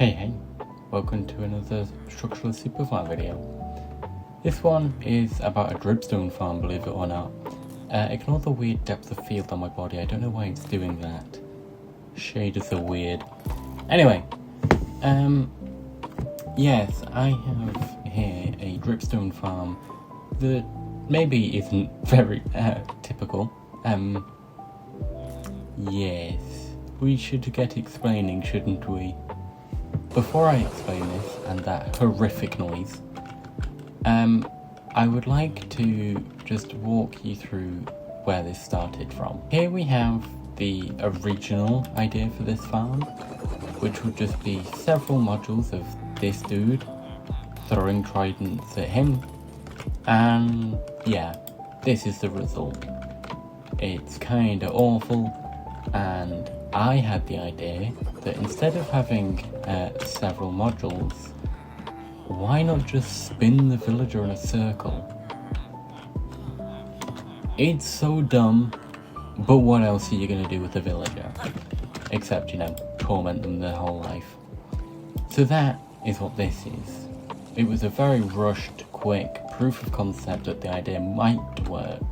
Hey, welcome to another Structureless Superflat video. This one is about a Dripstone farm, believe it or not. Ignore the weird depth of field on my body, I don't know why it's doing that. Shaders are weird. Anyway, yes, I have here a Dripstone farm that maybe isn't very typical. Yes, we should get explaining, shouldn't we? Before I explain this and that horrific noise, I would like to just walk you through where this started from. Here we have the original idea for this farm, which would just be several modules of this dude throwing tridents at him, and yeah, this is the result. It's kinda awful, and I had the idea that instead of having several modules, why not just spin the villager in a circle? It's so dumb, but what else are you going to do with the villager? Except, torment them their whole life. So that is what this is. It was a very rushed, quick proof of concept that the idea might work.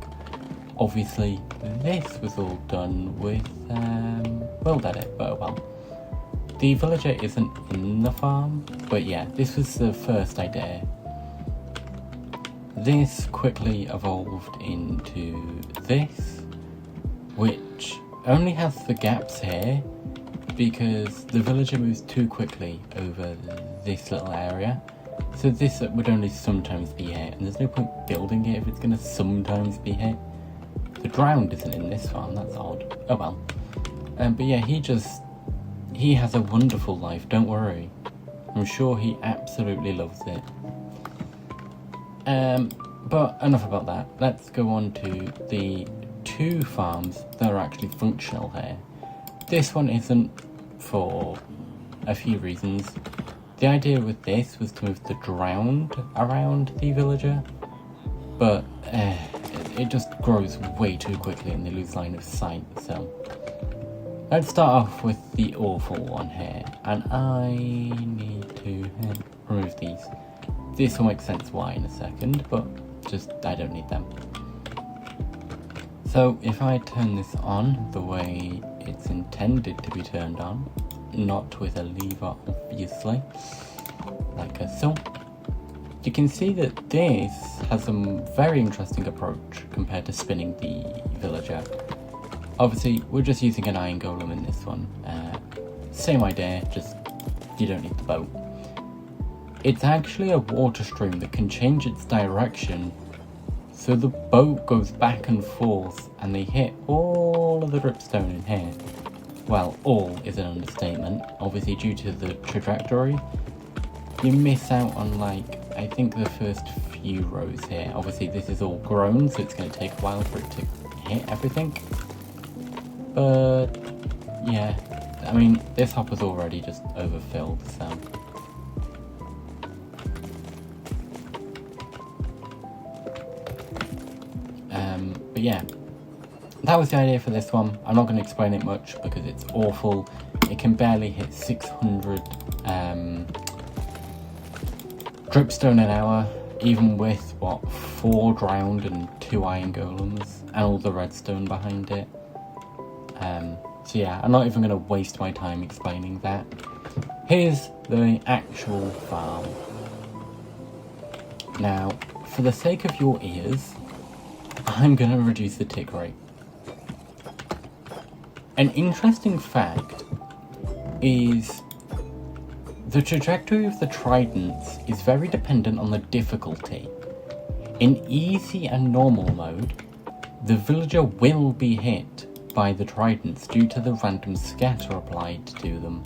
Obviously, this was all done with build edit, but oh well. The villager isn't in the farm, but yeah, this was the first idea. This quickly evolved into this, which only has the gaps here because the villager moves too quickly over this little area. So this would only sometimes be hit, and there's no point building it if it's going to sometimes be hit. The drowned isn't in this farm, that's odd. Oh well. But yeah, he has a wonderful life, don't worry. I'm sure he absolutely loves it. But enough about that. Let's go on to the two farms that are actually functional here. This one isn't for a few reasons. The idea with this was to move the drowned around the villager, but it just grows way too quickly and they lose line of sight, so let's start off with the awful one here, and I need to remove these. This will make sense why in a second, but I don't need them. So if I turn this on the way it's intended to be turned on, not with a lever obviously, like so, you can see that this has a very interesting approach compared to spinning the villager. Obviously, we're just using an iron golem in this one. Same idea, just you don't need the boat. It's actually a water stream that can change its direction, so the boat goes back and forth and they hit all of the dripstone in here. Well, all is an understatement. Obviously, due to the trajectory, you miss out on I think the first few rows here. Obviously this is all grown, so it's going to take a while for it to hit everything. But yeah, I mean, this hopper's already just overfilled, so. But yeah, that was the idea for this one. I'm not going to explain it much because it's awful. It can barely hit 600 dripstone an hour, even with, 4 drowned and 2 iron golems, and all the redstone behind it. So yeah, I'm not even going to waste my time explaining that. Here's the actual farm. Now, for the sake of your ears, I'm going to reduce the tick rate. An interesting fact is the trajectory of the tridents is very dependent on the difficulty. In easy and normal mode, the villager will be hit by the tridents due to the random scatter applied to them.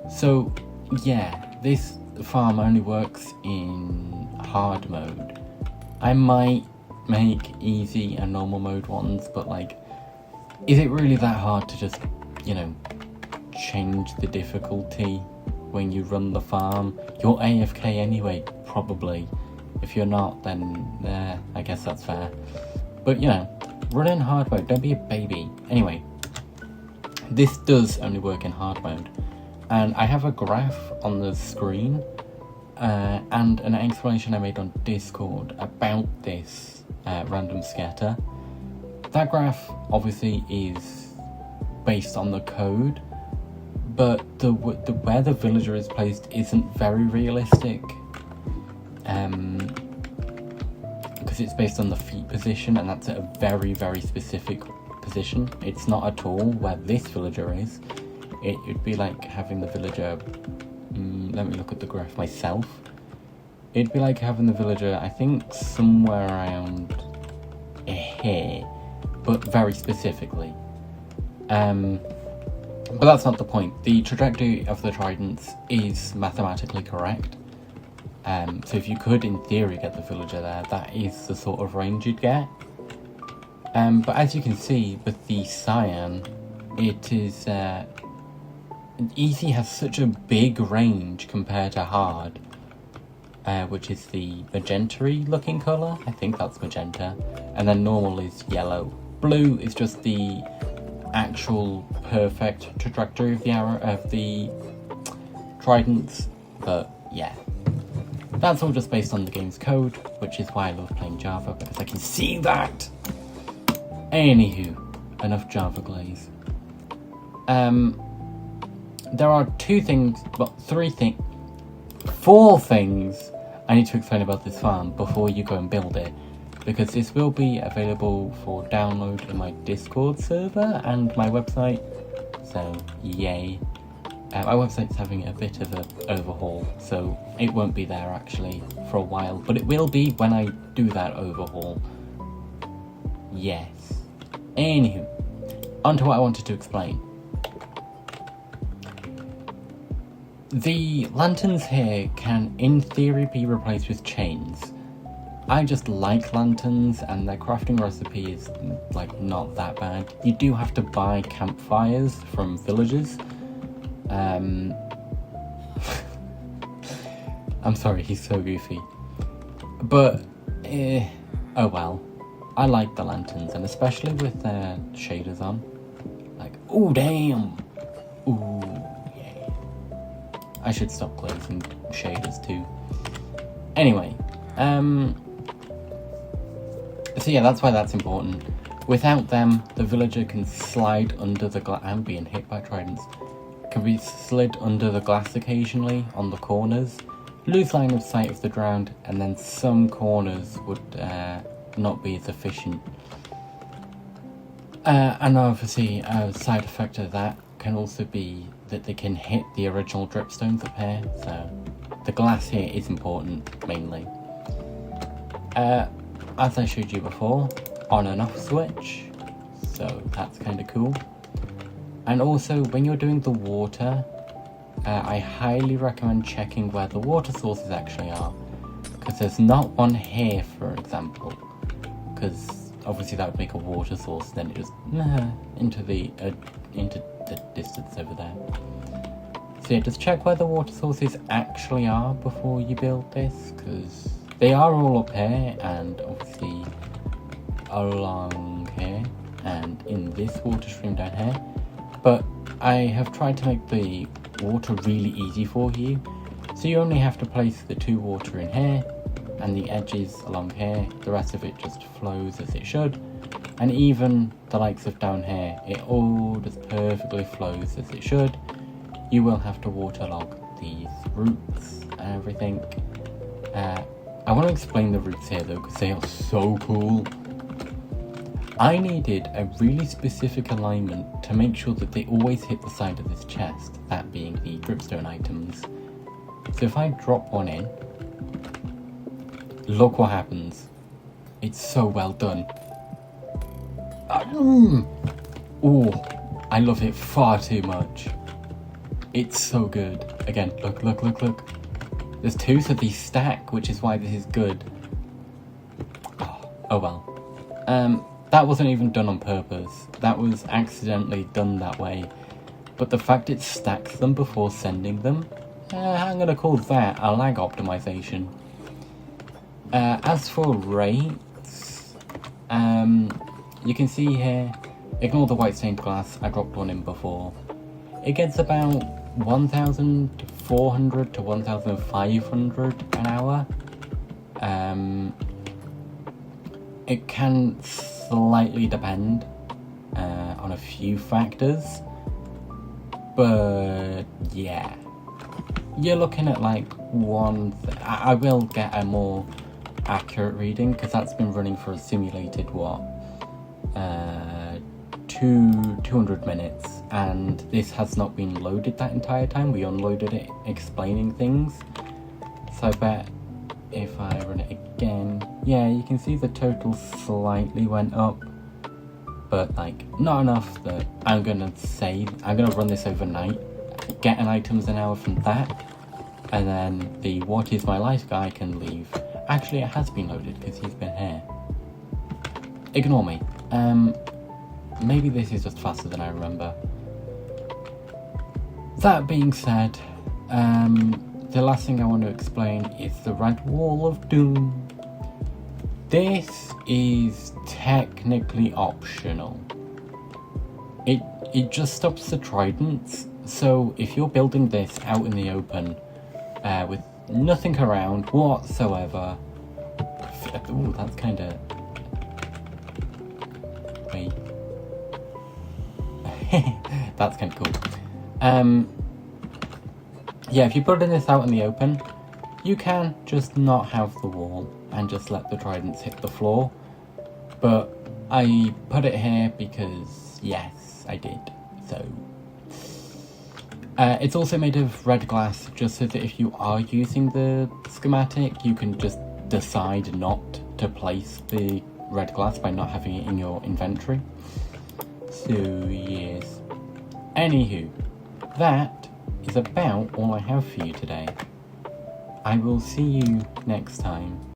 So yeah, this farm only works in hard mode. I might make easy and normal mode ones, but is it really that hard to just, change the difficulty when you run the farm? You're AFK anyway, probably. If you're not, then I guess that's fair. But run in hard mode, don't be a baby. Anyway, this does only work in hard mode. And I have a graph on the screen and an explanation I made on Discord about this random scatter. That graph obviously is based on the code, but the where the villager is placed isn't very realistic, because it's based on the feet position, and that's at a very, very specific position. It's not at all where this villager is. It'd be like having the villager, let me look at the graph myself. It'd be like having the villager, I think, somewhere around here, but very specifically. But that's not the point. The trajectory of the tridents is mathematically correct. So if you could, in theory, get the villager there, that is the sort of range you'd get. But as you can see, with the cyan, it is... Easy has such a big range compared to hard, which is the magenta-y looking colour. I think that's magenta. And then normal is yellow. Blue is just the actual perfect trajectory of the arrow of the tridents. But yeah, that's all just based on the game's code, which is why I love playing Java, because I can see that. Anywho, enough Java glaze. There are four things I need to explain about this farm before you go and build it, because this will be available for download in my Discord server and my website, so yay. My website's having a bit of an overhaul, so it won't be there actually for a while, but it will be when I do that overhaul. Yes. Anywho, on to what I wanted to explain. The lanterns here can, in theory, be replaced with chains. I just like lanterns, and their crafting recipe is, like, not that bad. You do have to buy campfires from villagers. I'm sorry, he's so goofy. But, oh well. I like the lanterns, and especially with their shaders on. Like, ooh, damn! Ooh. I should stop glazing shaders too. Anyway, so yeah, that's why that's important. Without them, the villager can slide under the glass and being hit by tridents. Can be slid under the glass occasionally on the corners, lose line of sight of the ground, and then some corners would not be as efficient. And obviously, a side effect of that can also be that they can hit the original dripstones up here, so the glass here is important, mainly. As I showed you before, on and off switch, so that's kind of cool. And also, when you're doing the water, I highly recommend checking where the water sources actually are, because there's not one here, for example, because obviously that would make a water source, then it just into the distance over there. So yeah, just check where the water sources actually are before you build this, because they are all up here, and obviously along here, and in this water stream down here. But I have tried to make the water really easy for you, so you only have to place the 2 water in here, and the edges along here, the rest of it just flows as it should. And even the likes of down here, it all just perfectly flows as it should. You will have to waterlog these roots and everything. I want to explain the roots here though, because they are so cool. I needed a really specific alignment to make sure that they always hit the side of this chest, that being the dripstone items. So if I drop one in, look what happens. It's so well done. Oh, I love it far too much. It's so good. Again, look. There's 2, so these stack, which is why this is good. Oh well. That wasn't even done on purpose. That was accidentally done that way. But the fact it stacks them before sending them, I'm gonna call that a lag optimization. As for rates, you can see here, ignore the white stained glass, I dropped one in before. It gets about 1,400 to 1,500 an hour. It can slightly depend on a few factors, but yeah, you're looking at like I will get a more accurate reading because that's been running for a simulated 200 minutes, and this has not been loaded that entire time. We unloaded it explaining things, so I bet if I run it again, yeah, you can see the total slightly went up, but like not enough that I'm gonna run this overnight, get an items an hour from that, and then the what is my life guy can leave. Actually, it has been loaded because he's been here. Ignore me. Maybe this is just faster than I remember. That being said, the last thing I want to explain is the Red Wall of Doom. This is technically optional. It just stops the tridents, so if you're building this out in the open with nothing around whatsoever, ooh, that's kind of... wait. That's kind of cool. Yeah, if you're putting this out in the open, you can just not have the wall and just let the tridents hit the floor. But I put it here because, yes, I did. So, it's also made of red glass, just so that if you are using the schematic, you can just decide not to place the red glass by not having it in your inventory. So, yes. Anywho, that is about all I have for you today. I will see you next time.